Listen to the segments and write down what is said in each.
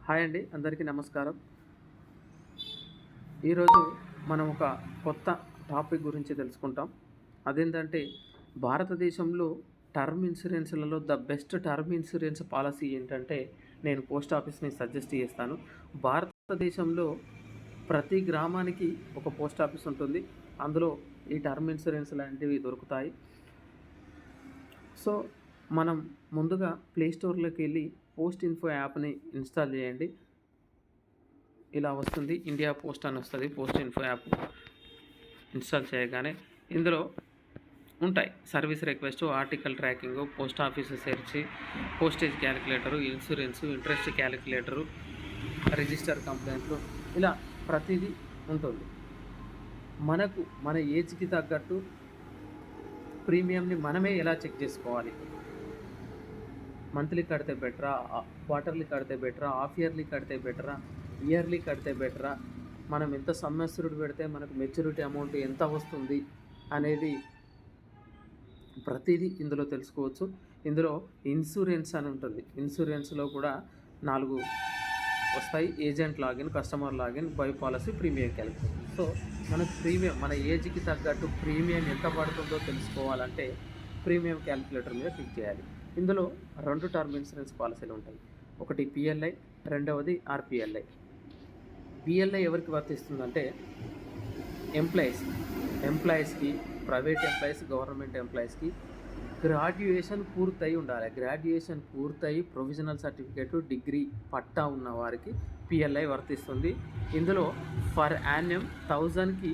Hi అండి, అందరికీ నమస్కారం. ఈరోజు మనం ఒక కొత్త టాపిక్ గురించి తెలుసుకుంటాం. అదేంటంటే భారతదేశంలో టర్మ్ ఇన్సూరెన్స్లలో the best term insurance policy ఏంటంటే నేను పోస్ట్ ఆఫీస్ని సజెస్ట్ చేస్తాను. భారతదేశంలో ప్రతి గ్రామానికి ఒక పోస్ట్ ఆఫీస్ ఉంటుంది. అందులో ఈ టర్మ్ ఇన్సూరెన్స్ లాంటివి దొరుకుతాయి. సో మనం ముందుగా ప్లేస్టోర్లోకి వెళ్ళి పోస్ట్ ఇన్ఫో యాప్ని ఇన్స్టాల్ చేయండి. ఇలా వస్తుంది, ఇండియా పోస్ట్ అని వస్తుంది. పోస్ట్ ఇన్ఫో యాప్ ఇన్స్టాల్ చేయగానే ఇందులో ఉంటాయి service request, article tracking, post office search, postage calculator, insurance, interest calculator, register కంప్లైంట్లు, ఇలా ప్రతిదీ ఉంటుంది. మనకు మన ఏజ్కి తగ్గట్టు ప్రీమియంని మనమే ఎలా చెక్ చేసుకోవాలి, మంత్లీ కడితే బెటరా, క్వార్టర్లీ కడితే బెటరా, హాఫ్ ఇయర్లీ కడితే బెటరా, ఇయర్లీ కడితే బెటరా, మనం ఎంత సమ్మస్సురుడు పెడితే మనకు మెచ్యూరిటీ అమౌంట్ ఎంత వస్తుంది అనేది ప్రతిదీ ఇందులో తెలుసుకోవచ్చు. ఇందులో ఇన్సూరెన్స్ అని ఉంటుంది. ఇన్సూరెన్స్లో కూడా 4 వస్తాయి: agent login, customer login, by policy, premium calculation. So మనకు ప్రీమియం మన ఏజ్కి తగ్గట్టు ప్రీమియం ఎంత పడుతుందో తెలుసుకోవాలంటే ప్రీమియం క్యాలిక్యులేటర్ మీద క్లిక్ చేయాలి. ఇందులో 2 టర్మ్ ఇన్సూరెన్స్ పాలసీలు ఉంటాయి. ఒకటి పిఎల్ఐ, రెండవది ఆర్పిఎల్ఐ. పిఎల్ఐ ఎవరికి వర్తిస్తుందంటే ఎంప్లాయీస్కి, ప్రైవేట్ ఎంప్లాయీస్, గవర్నమెంట్ ఎంప్లాయీస్కి గ్రాడ్యుయేషన్ పూర్తయి ఉండాలి. గ్రాడ్యుయేషన్ పూర్తయి ప్రొవిజనల్ సర్టిఫికేట్, డిగ్రీ, పట్టా ఉన్న వారికి పిఎల్ఐ వర్తిస్తుంది. ఇందులో ఫర్ యాన్యం 1000కి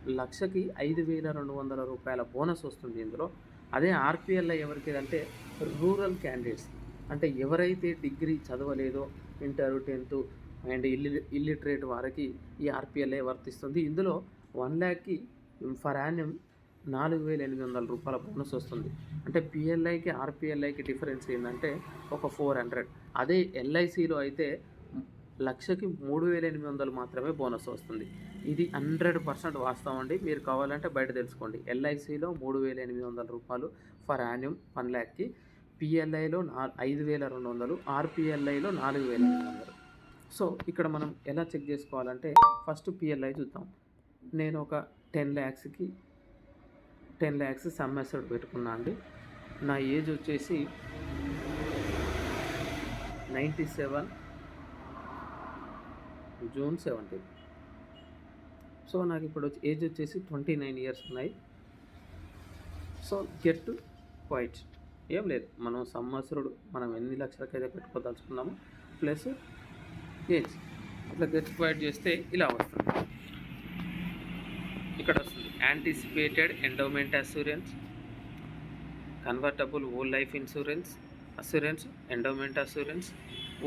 5,200 రూపాయల బోనస్ వస్తుంది ఇందులో. అదే ఆర్పిఎల్ఐ ఎవరికి అంటే రూరల్ క్యాండిడేట్స్, అంటే ఎవరైతే డిగ్రీ చదవలేదో, ఇంటర్, 10th అండ్ ఇల్లిటరేట్ వారికి ఈ ఆర్పిఎల్ఐ వర్తిస్తుంది. ఇందులో 1 lakhకి ఫర్ యాన్యం 4,800 రూపాయల బోనస్ వస్తుంది. అంటే పిఎల్ఐకి ఆర్పిఎల్ఐకి డిఫరెన్స్ ఏంటంటే ఒక 400. అదే ఎల్ఐసిలో అయితే 1,00,000కి 3,800 మాత్రమే బోనస్ వస్తుంది. ఇది 100% వాస్తవం అండి. మీరు కావాలంటే బయట తెలుసుకోండి. ఎల్ఐసిలో 3,800 రూపాయలు ఫర్ యాన్యం 1 lakhకి, పిఎల్ఐలో 5,200, ఆర్పిఎల్ఐలో 4,800. సో ఇక్కడ మనం ఎలా చెక్ చేసుకోవాలంటే ఫస్ట్ పిఎల్ఐ చూద్దాం. నేను ఒక 10 lakhs సమ్ అసెట్ పెట్టుకున్నా అండి. నా ఏజ్ వచ్చేసి 97, June 17. సో నాకు ఇప్పుడు ఏజ్ వచ్చేసి 29 years ఉన్నాయి. సో గెట్ క్వైట్ ఏం లేదు, మనం సంవత్సరుడు మనం ఎన్ని లక్షలకైతే పెట్టుకోదలుచుకున్నామో ప్లస్ ఏజ్, అట్లా గెట్ క్వైట్ చేస్తే ఇలా వస్తుంది. ఇక్కడ వస్తుంది anticipated endowment assurance, convertible whole life assurance, endowment assurance,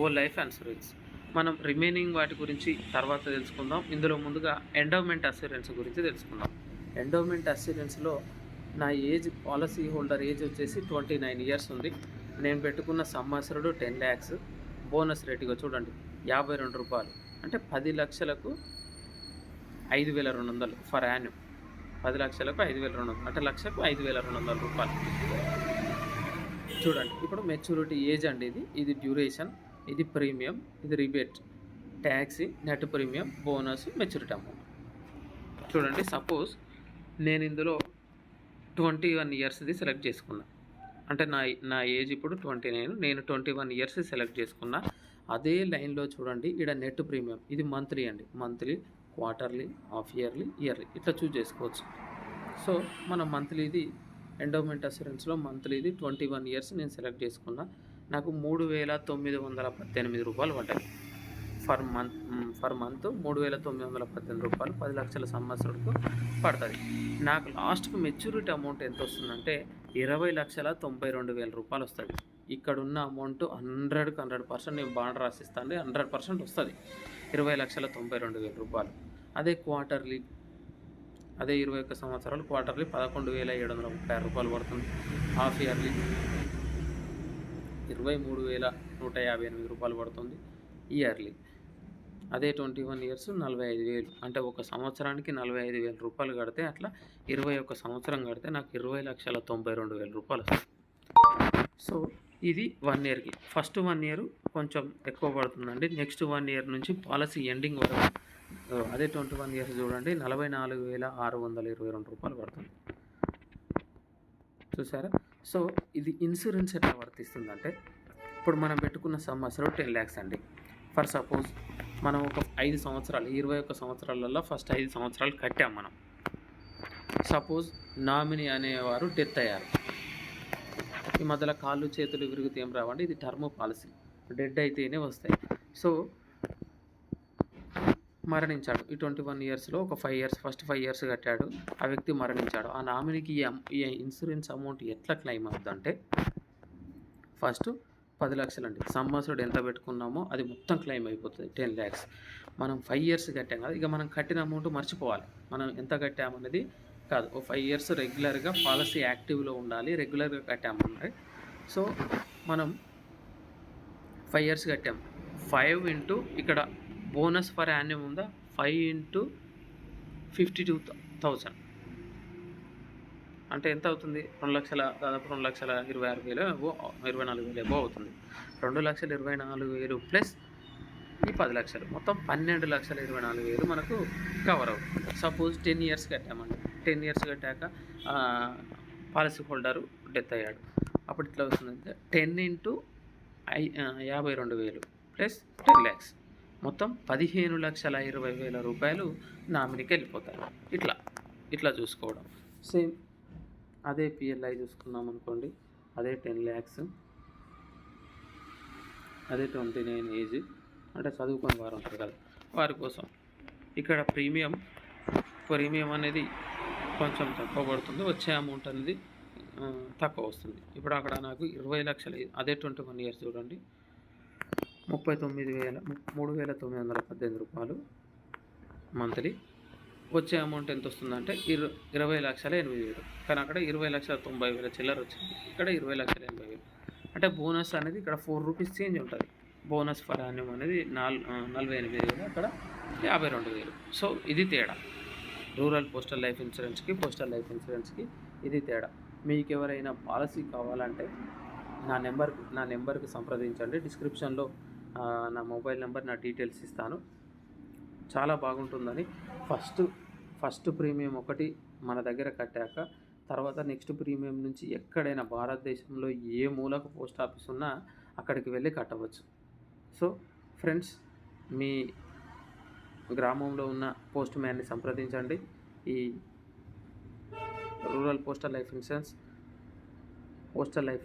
whole life insurance. మనం రిమైనింగ్ వాటి గురించి తర్వాత తెలుసుకుందాం. ఇందులో ముందుగా ఎండోమెంట్ అస్యూరెన్స్ గురించి తెలుసుకుందాం. ఎండోమెంట్ అస్యూరెన్స్లో నా ఏజ్, పాలసీ హోల్డర్ ఏజ్ వచ్చేసి 29 years ఉంది. నేను పెట్టుకున్న సంవత్సరుడు 10 lakhs. బోనస్ రేటుగా చూడండి 52 రూపాయలు, అంటే 10 లక్షలకు 5,200 ఫర్ యాన్యుమ్. 10 లక్షలకు 5,200 అంటే లక్షకు 5,200 రూపాయలు. చూడండి ఇప్పుడు మెచ్యూరిటీ ఏజ్ అండి, ఇది డ్యూరేషన్, ఇది ప్రీమియం, ఇది rebate, taxi, net premium, bonus, maturity amount. చూడండి సపోజ్ నేను ఇందులో 21 yearsది సెలెక్ట్ చేసుకున్నా, అంటే నా ఏజ్ ఇప్పుడు 29, నేను 21 years సెలెక్ట్ చేసుకున్నా. అదే లైన్లో చూడండి ఇక్కడ నెట్ ప్రీమియం, ఇది మంత్లీ అండి, మంత్లీ, క్వార్టర్లీ, హాఫ్ ఇయర్లీ, ఇట్లా చూస్ చేసుకోవచ్చు. సో మన మంత్లీది ఎండోమెంట్ అస్యూరెన్స్లో మంత్లీది 21 years నేను సెలెక్ట్ చేసుకున్నా. నాకు 3,918 రూపాయలు పడ్డాయి ఫర్ మంత్ 3,918 రూపాయలు 10 లక్షల సంవత్సరాలకు పడుతుంది. నాకు లాస్ట్కి మెచ్యూరిటీ అమౌంట్ ఎంత వస్తుందంటే 20,92,000 రూపాయలు వస్తుంది. ఇక్కడ ఉన్న అమౌంట్ 100% నేను బాండ్ రాసిస్తాను, 100% వస్తుంది, 20,92,000 రూపాయలు. అదే క్వార్టర్లీ, అదే 21 సంవత్సరాలు క్వార్టర్లీ 11,736 రూపాయలు పడుతుంది. హాఫ్ ఇయర్లీ 23,158 రూపాయలు పడుతుంది. ఇయర్లీ అదే 21 years 45,000, అంటే ఒక సంవత్సరానికి 45,000 రూపాయలు కడితే అట్లా 21 సంవత్సరం కడితే నాకు 20,92,000 రూపాయలు వస్తుంది. సో ఇది 1 ఇయర్‌కి. ఫస్ట్ 1 ఇయర్ కొంచెం ఎక్కువ పడుతుందండి. నెక్స్ట్ 1 ఇయర్ నుంచి పాలసీ ఎండింగ్ వరకు అదే 21 ఇయర్స్ చూడండి, రూ. 44,622 పడుతుంది. చూసారా? సో, ఇది ఇన్సూరెన్స్ ఎట్లా వర్తిస్తుందంటే, ఇప్పుడు మనం పెట్టుకున్న సమ్ అసలు 10 lakhs అండి. ఫర్ సపోజ్ మనం ఒక 5 సంవత్సరాలు, 21 సంవత్సరాలలో ఫస్ట్ 5 సంవత్సరాలు కట్టాం మనం. సపోజ్ నామినీ అనేవారు డెత్ అయ్యారు. ఈ మధ్యలో కాళ్ళు చేతులు విరిగితే ఏం రావండి, ఇది టర్మ్ పాలసీ. డెడ్ అయితేనే వస్తాయి. సో మరణించాడు. ఈ 21 ఇయర్స్లో ఒక 5 ఇయర్స్, ఫస్ట్ 5 ఇయర్స్ కట్టాడు, ఆ వ్యక్తి మరణించాడు. ఆ నామినీకి ఈ ఇన్సూరెన్స్ అమౌంట్ ఎట్లా క్లెయిమ్ అవుతుందంటే, ఫస్ట్ 10 లక్షలు అండి. సమ్మసుడు ఎంత పెట్టుకున్నామో అది మొత్తం క్లెయిమ్ అయిపోతుంది, 10 lakhs. మనం 5 ఇయర్స్ కట్టాం కదా, ఇక మనం కట్టిన అమౌంట్ మర్చిపోవాలి. మనం ఎంత కట్టామనేది కాదు, ఓ 5 ఇయర్స్ రెగ్యులర్గా పాలసీ యాక్టివ్లో ఉండాలి, రెగ్యులర్గా కట్టామన్నది. సో మనం 5 ఇయర్స్ కట్టాం, 5 ఇంటూ ఇక్కడ బోనస్ ఫర్ యాన్యుమ్ ఉందా, 5 ఇంటూ 52,000 అంటే ఎంత అవుతుంది, 2 లక్షల, దాదాపు 2,26,000 ఏవో 24,000 ఏవో అవుతుంది. 2,24,000 ప్లస్ ఈ 10 లక్షలు, మొత్తం 12,24,000 మనకు కవర్ అవుతుంది. సపోజ్ 10 ఇయర్స్ కట్టామండి. 10 ఇయర్స్ కట్టాక పాలసీ హోల్డరు డెత్ అయ్యాడు. అప్పుడు ఇట్లా వస్తుంది, 10 ఇంటూ 52,000 ప్లస్ 10 lakhs, మొత్తం 15,20,000 నామినీకి వెళ్ళిపోతాయి. ఇట్లా చూసుకోవడం. సేమ్ అదే పిఎల్ఐ చూసుకున్నాం అనుకోండి, అదే 10 lakhs, అదే 29 ఏజ్, అంటే చదువుకొని వారు ఉంటారు కదా, వారి కోసం ఇక్కడ ప్రీమియం అనేది కొంచెం తక్కువ పడుతుంది, వచ్చే అమౌంట్ అనేది తక్కువ వస్తుంది. ఇప్పుడు అక్కడ నాకు 20 లక్షలు, అదే 21 ఇయర్స్ చూడండి, 3,918 మంత్లీ. వచ్చే అమౌంట్ ఎంత వస్తుందంటే 20,08,000. కానీ అక్కడ 20,90,000 చిల్లర వచ్చింది, ఇక్కడ 20,80,000. అంటే బోనస్ అనేది ఇక్కడ 4 రూపీస్ చేంజ్ ఉంటుంది. బోనస్ ఫర్ యాన్యుమ్ అనేది 48,000, అక్కడ 52,000. సో ఇది తేడా, రూరల్ పోస్టల్ లైఫ్ ఇన్సూరెన్స్కి, పోస్టల్ లైఫ్ ఇన్సూరెన్స్కి ఇది తేడా. మీకు ఎవరైనా పాలసీ కావాలంటే నా నెంబర్కి సంప్రదించండి. డిస్క్రిప్షన్లో నా మొబైల్ నెంబర్, నా డీటెయిల్స్ ఇస్తాను. చాలా బాగుంటుందని. ఫస్ట్ ప్రీమియం ఒకటి మన దగ్గర కట్టాక, తర్వాత నెక్స్ట్ ప్రీమియం నుంచి ఎక్కడైనా భారతదేశంలో ఏ మూలకు పోస్ట్ ఆఫీస్ ఉన్నా అక్కడికి వెళ్ళి కట్టవచ్చు. సో ఫ్రెండ్స్, మీ గ్రామంలో ఉన్న పోస్ట్ మ్యాన్ని సంప్రదించండి. ఈ రూరల్ పోస్టల్ లైఫ్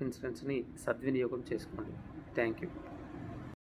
ఇన్సూరెన్స్ని సద్వినియోగం చేసుకోండి. Thank you.